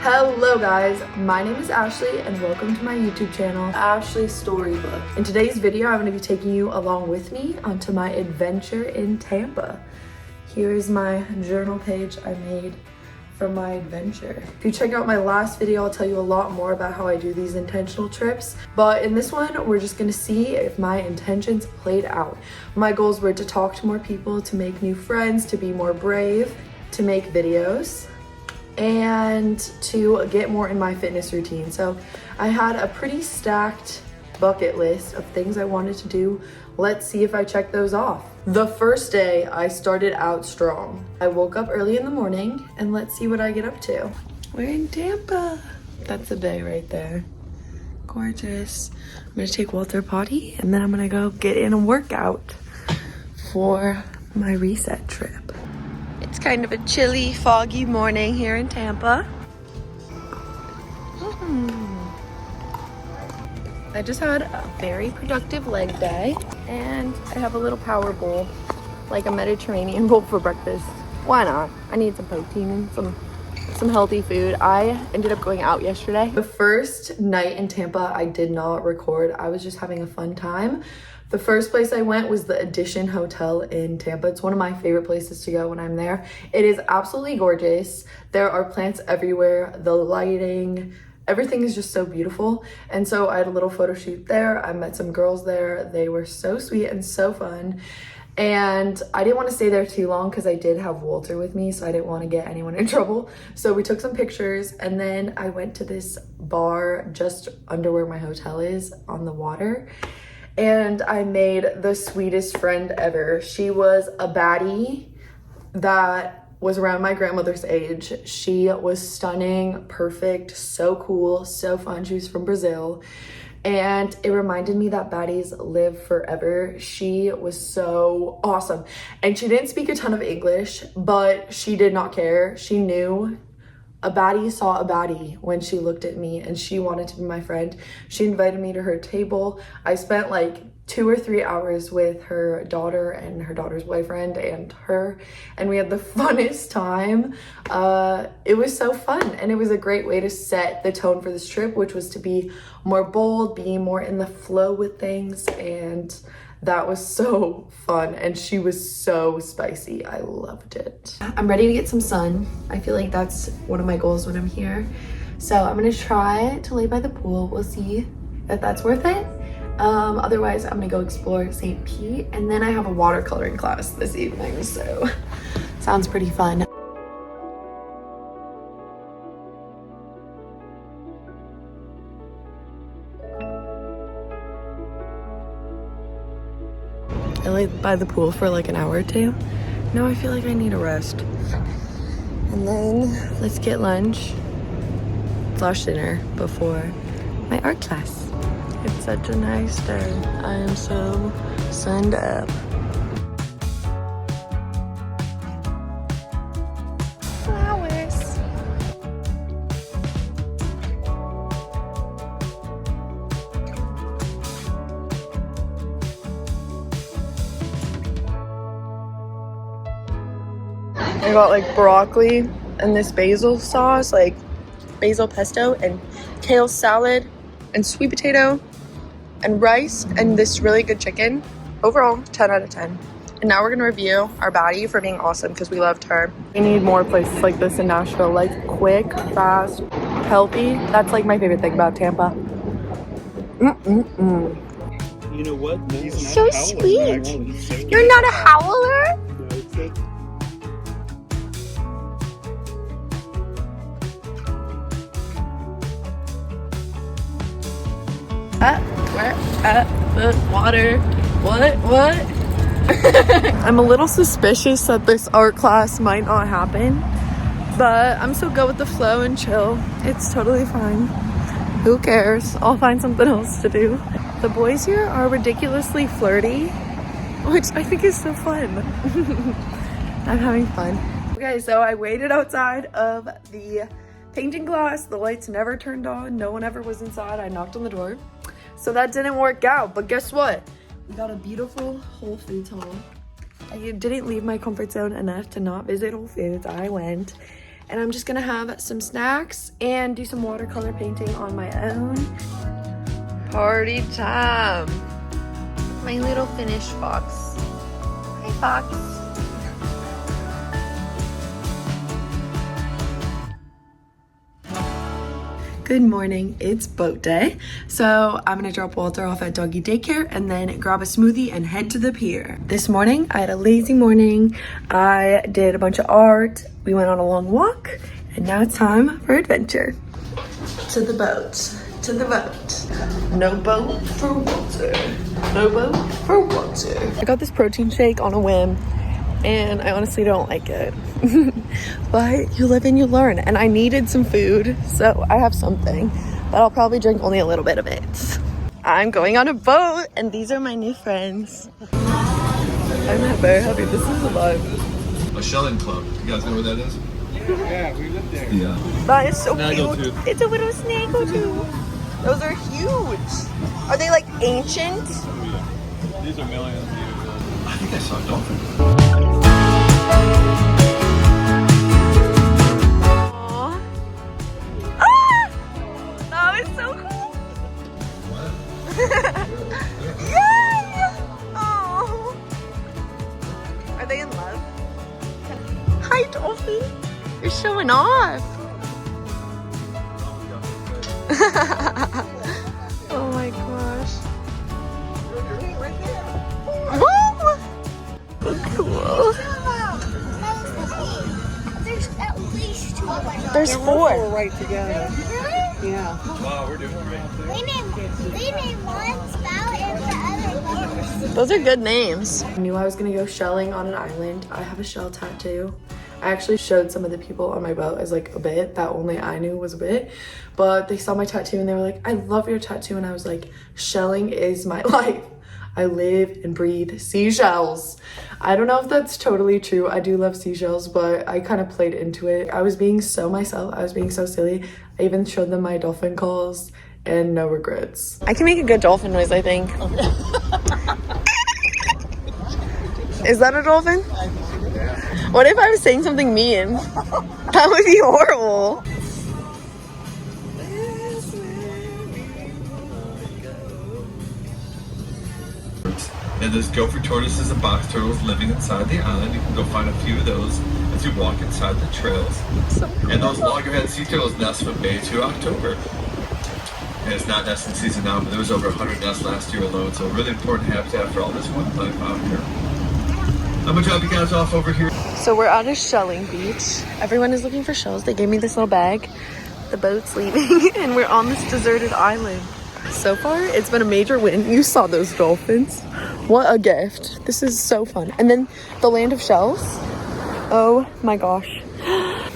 Hello guys, my name is Ashley and welcome to my YouTube channel, Ashley's Storybook. In today's video, I'm going to be taking you along with me onto my adventure in Tampa. Here is my journal page I made for my adventure. If you check out my last video, I'll tell you a lot more about how I do these intentional trips. But in this one, we're just gonna see if my intentions played out. My goals were to talk to more people, to make new friends, to be more brave, to make videos, and to get more in my fitness routine. So I had a pretty stacked bucket list of things I wanted to do. Let's see if I check those off. The first day, I started out strong. I woke up early in the morning and let's see what I get up to. We're in Tampa. That's the bay right there. Gorgeous. I'm gonna take Walter potty and then I'm gonna go get in a workout for my reset trip. It's kind of a chilly, foggy morning here in Tampa. I just had a very productive leg day and I have a little power bowl, like a Mediterranean bowl for breakfast. Why not? I need some protein and some healthy food. I ended up going out yesterday. The first night in Tampa, I did not record. I was just having a fun time. The first place I went was the Edition Hotel in Tampa. It's one of my favorite places to go when I'm there. It is absolutely gorgeous. There are plants everywhere. The lighting, everything is just so beautiful. And so I had a little photo shoot there. I met some girls there. They were so sweet and so fun. And I didn't want to stay there too long because I did have Walter with me, so I didn't want to get anyone in trouble. So we took some pictures and then I went to this bar just under where my hotel is on the water. And I made the sweetest friend ever. She was a baddie that was around my grandmother's age. She was stunning, perfect, so cool, so fun. She was from Brazil. And it reminded me that baddies live forever. She was so awesome. And she didn't speak a ton of English, but she did not care. She knew a baddie saw a baddie when she looked at me and she wanted to be my friend. She invited me to her table. I spent like 2 or 3 hours with her daughter and her daughter's boyfriend and her, and we had the funnest time. It was so fun and it was a great way to set the tone for this trip, which was to be more bold, be more in the flow with things, and that was so fun. And she was so spicy. I loved it. I'm ready to get some sun. I feel like that's one of my goals when I'm here. So I'm gonna try to lay by the pool. We'll see if that's worth it. Otherwise, I'm gonna go explore St. Pete, and then I have a watercoloring class this evening, so sounds pretty fun. I laid by the pool for like an hour or two. Now I feel like I need a rest. And then let's get lunch / dinner before my art class. It's such a nice day. I am so sunned up. Flowers. I got like broccoli and this basil sauce, like basil pesto and kale salad and sweet potato and rice and this really good chicken. Overall, 10 out of 10. And now we're gonna review our baddie for being awesome because we loved her. We need more places like this in Nashville, like quick, fast, healthy. That's like my favorite thing about Tampa. You know what? No, he's not So howling, sweet. actually. You're not a howler? No, it's a- We're at the water. What? I'm a little suspicious that this art class might not happen, but I'm so good with the flow and chill. It's totally fine. Who cares? I'll find something else to do. The boys here are ridiculously flirty, which I think is so fun. I'm having fun. Okay, so I waited outside of the painting class. The lights never turned on. No one ever was inside. I knocked on the door. So that didn't work out, but guess what? We got a beautiful Whole Foods haul. I didn't leave my comfort zone enough to not visit Whole Foods. I went and I'm just gonna have some snacks and do some watercolor painting on my own. Party time. My little Finnish fox. Hi, fox. Good morning, it's boat day. So I'm gonna drop Walter off at doggy daycare and then grab a smoothie and head to the pier. This morning, I had a lazy morning. I did a bunch of art. We went on a long walk and now it's time for adventure. To the boat, to the boat. No boat for Walter, no boat for Walter. I got this protein shake on a whim and I honestly don't like it. But you live and you learn, and I needed some food, so I have something, but I'll probably drink only a little bit of it. I'm going on a boat, and these are my new friends. I'm very happy. This is a vibe. A shelling club. You guys know where that is? Yeah, we lived there. Yeah. That is so Snaggletooth. cute. It's a little snaggletooth. Those are huge. Are they like ancient? These are millions of years old. I think I saw a dolphin. That is so cool. Yay! Oh. Are they in love? Hi, Dolphin. You're showing off. Oh my gosh. Whoa! Cool. There's at least 2 of them. There's 4. Right together. Really? Yeah. Wow, we're doing great. We named one Spout and the other one. Those are good names. I knew I was gonna go shelling on an island. I have a shell tattoo. I actually showed some of the people on my boat as like a bit that only I knew was a bit, but they saw my tattoo and they were like, I love your tattoo. And I was like, shelling is my life. I live and breathe seashells. I don't know if that's totally true. I do love seashells, but I kind of played into it. I was being so myself. I was being so silly. I even showed them my dolphin calls and no regrets. I can make a good dolphin noise, I think. Is that a dolphin? What if I was saying something mean? That would be horrible. And there's gopher tortoises and box turtles living inside the island. You can go find a few of those as you walk inside the trails. So cool. And those loggerhead sea turtles nest from May to October. And it's not nesting season now, but there was over 100 nests last year alone, so a really important habitat for all this wildlife out here. I'm gonna drop you guys off over here. So we're at a shelling beach. Everyone is looking for shells. They gave me this little bag. The boat's leaving and we're on this deserted island. So far, it's been a major win. You saw those dolphins. What a gift. This is so fun. And then the land of shells. Oh my gosh.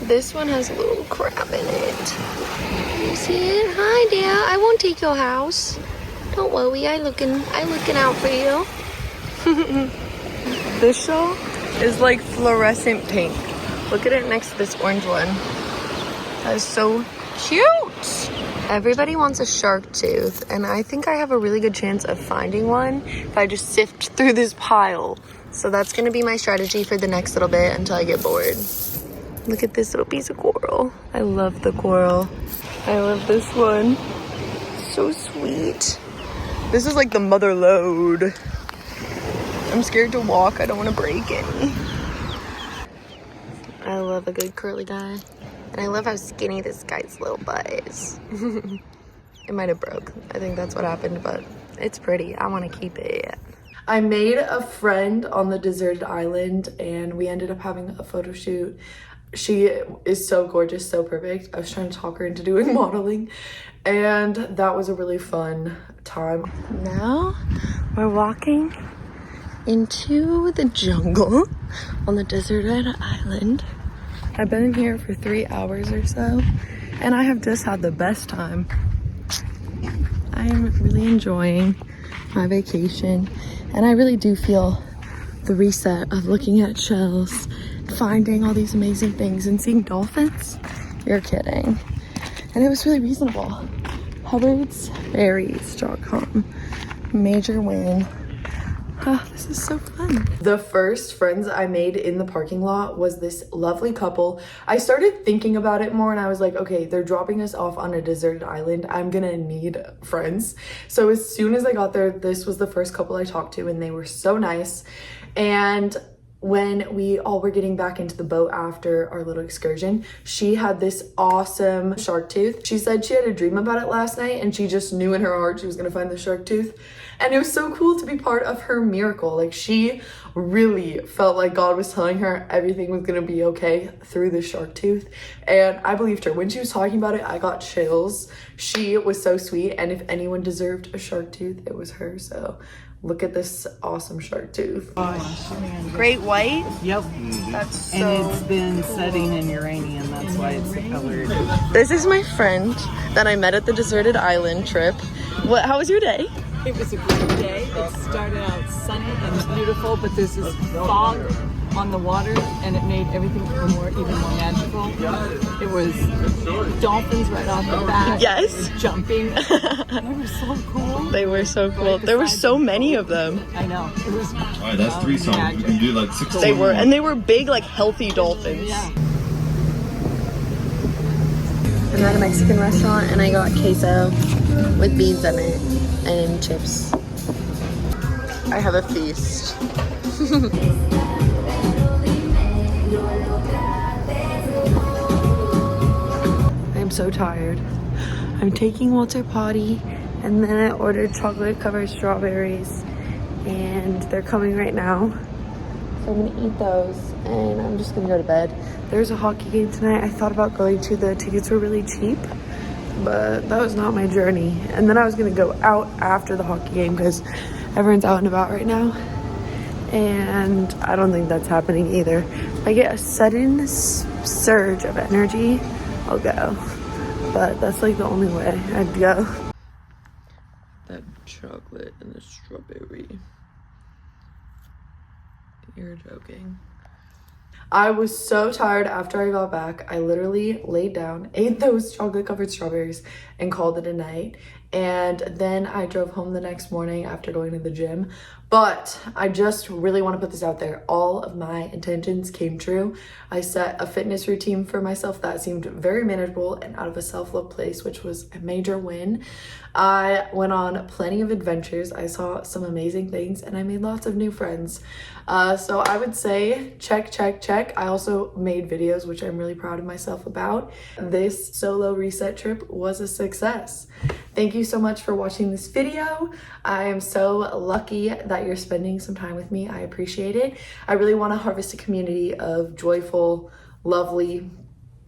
This one has a little crab in it. You see it? Hi, dear. I won't take your house. Don't worry. I looking out for you. This shell is like fluorescent pink. Look at it next to this orange one. That is so cute. Everybody wants a shark tooth, and I think I have a really good chance of finding one if I just sift through this pile. So that's gonna be my strategy for the next little bit until I get bored. Look at this little piece of coral. I love the coral. I love this one. So sweet. This is like the mother lode. I'm scared to walk. I don't want to break any. I love a good curly guy. And I love how skinny this guy's little butt is. It might have broke. I think that's what happened, but it's pretty. I want to keep it. I made a friend on the deserted island and we ended up having a photo shoot. She is so gorgeous, so perfect. I was trying to talk her into doing modeling and that was a really fun time. Now we're walking into the jungle on the deserted island. I've been in here for 3 hours or so, and I have just had the best time. I am really enjoying my vacation, and I really do feel the reset of looking at shells, finding all these amazing things, and seeing dolphins. You're kidding. And it was really reasonable. Hubbardsberries.com. Major win. Oh, this is so fun. The first friends I made in the parking lot was this lovely couple. I started thinking about it more and I was like, okay, they're dropping us off on a deserted island. I'm gonna need friends. So as soon as I got there, this was the first couple I talked to and they were so nice. And when we all were getting back into the boat after our little excursion, she had this awesome shark tooth. She said she had a dream about it last night and she just knew in her heart she was gonna find the shark tooth. And it was so cool to be part of her miracle. Like, she really felt like God was telling her everything was gonna be okay through the shark tooth. And I believed her. When she was talking about it, I got chills. She was so sweet. And if anyone deserved a shark tooth, it was her. So look at this awesome shark tooth. Great white? Yep. That's so And it's been setting in uranium. That's why it's the color. This is my friend that I met at the deserted island trip. How was your day? It was a great day. It started out sunny and beautiful, but there's this fog on the water, and it made everything even more magical. It was dolphins right off the bat. Yes. Jumping. They were so cool. They were so cool. There were so many of them. I know. It was. All right, that's 3 songs. We can do like 6. They were, and they were big, like healthy dolphins. Yeah. I'm at a Mexican restaurant and I got queso with beans in it and chips. I have a feast. I'm so tired. I'm taking Walter potty and then I ordered chocolate covered strawberries and they're coming right now. So I'm gonna eat those and I'm just gonna go to bed. There's a hockey game tonight. I thought about going to, the tickets were really cheap, but that was not my journey. And then I was gonna go out after the hockey game because everyone's out and about right now. And I don't think that's happening either. If I get a sudden surge of energy, I'll go. But that's like the only way I'd go. That chocolate and the strawberry. You're joking. I was so tired after I got back. I literally laid down, ate those chocolate covered strawberries and called it a night. And then I drove home the next morning after going to the gym. But I just really want to put this out there. All of my intentions came true. I set a fitness routine for myself that seemed very manageable and out of a self-love place, which was a major win. I went on plenty of adventures. I saw some amazing things and I made lots of new friends. So I would say check, check, check. I also made videos, which I'm really proud of myself about. This solo reset trip was a success. Thank you so much for watching this video. I am so lucky that you're spending some time with me. I appreciate it. I really want to harvest a community of joyful, lovely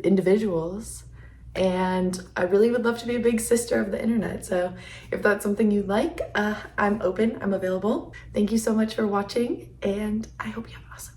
individuals. And I really would love to be a big sister of the internet. So if that's something you'd like, I'm open, I'm available. Thank you so much for watching and I hope you have an awesome